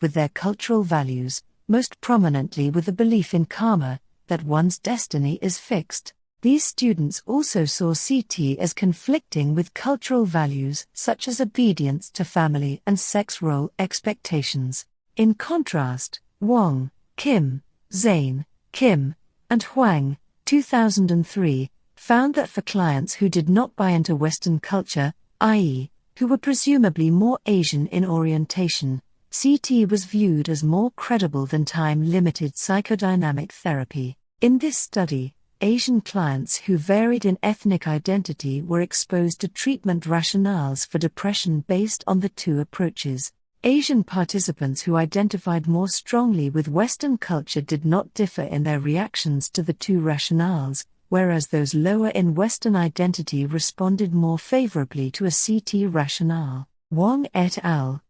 with their cultural values, most prominently with the belief in karma, that one's destiny is fixed. These students also saw CT as conflicting with cultural values such as obedience to family and sex role expectations. In contrast, Wang, Kim, Zane, Kim, and Huang, 2003, found that for clients who did not buy into Western culture, i.e., who were presumably more Asian in orientation, CT was viewed as more credible than time-limited psychodynamic therapy. In this study, Asian clients who varied in ethnic identity were exposed to treatment rationales for depression based on the two approaches. Asian participants who identified more strongly with Western culture did not differ in their reactions to the two rationales, whereas those lower in Western identity responded more favorably to a CT rationale. Wang et al.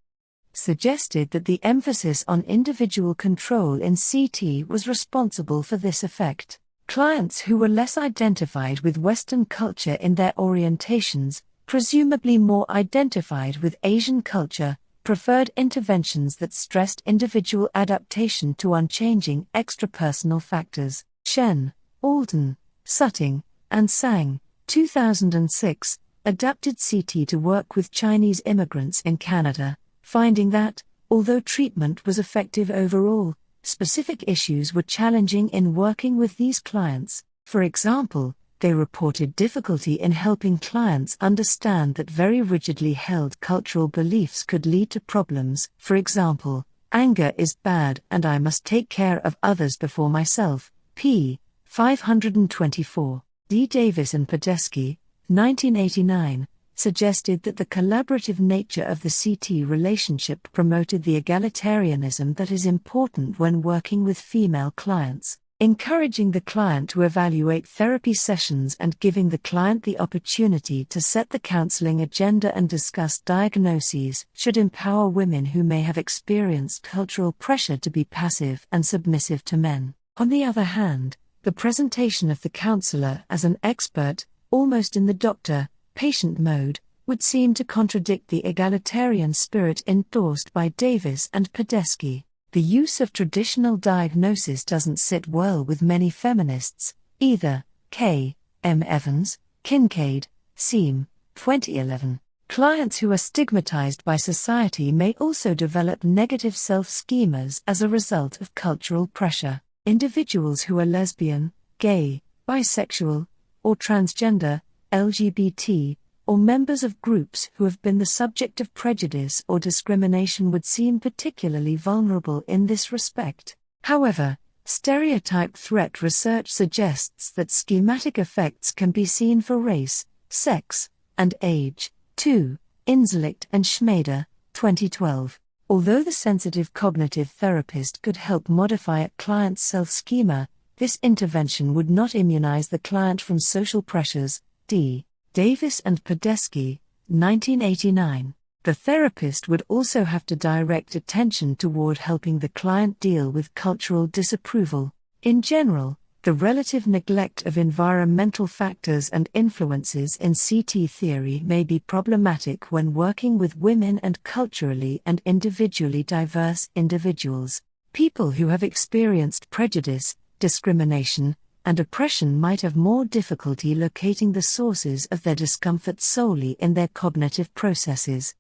Suggested that the emphasis on individual control in CT was responsible for this effect. Clients who were less identified with Western culture in their orientations, presumably more identified with Asian culture, preferred interventions that stressed individual adaptation to unchanging extrapersonal factors. Shen, Alden, Sutting, and Sang, 2006, adapted CT to work with Chinese immigrants in Canada, finding that, although treatment was effective overall, specific issues were challenging in working with these clients. For example, they reported difficulty in helping clients understand that very rigidly held cultural beliefs could lead to problems. For example, anger is bad and I must take care of others before myself. p. 524. D. Davis and Podesky, 1989, suggested that the collaborative nature of the CT relationship promoted the egalitarianism that is important when working with female clients. Encouraging the client to evaluate therapy sessions and giving the client the opportunity to set the counseling agenda and discuss diagnoses should empower women who may have experienced cultural pressure to be passive and submissive to men. On the other hand, the presentation of the counselor as an expert, almost in the doctor-patient mode, would seem to contradict the egalitarian spirit endorsed by Davis and Podesky. The use of traditional diagnosis doesn't sit well with many feminists, either. K. M. Evans, Kincaid, Seam, 2011. Clients who are stigmatized by society may also develop negative self-schemas as a result of cultural pressure. Individuals who are lesbian, gay, bisexual, or transgender, LGBT, or members of groups who have been the subject of prejudice or discrimination would seem particularly vulnerable in this respect. However, stereotype threat research suggests that schematic effects can be seen for race, sex, and age. 2. Inzlicht and Schmader, 2012. Although the sensitive cognitive therapist could help modify a client's self-schema, this intervention would not immunize the client from social pressures. D. Davis and Podesky, 1989. The therapist would also have to direct attention toward helping the client deal with cultural disapproval. In general, the relative neglect of environmental factors and influences in CT theory may be problematic when working with women and culturally and individually diverse individuals. People who have experienced prejudice, discrimination, and oppression might have more difficulty locating the sources of their discomfort solely in their cognitive processes.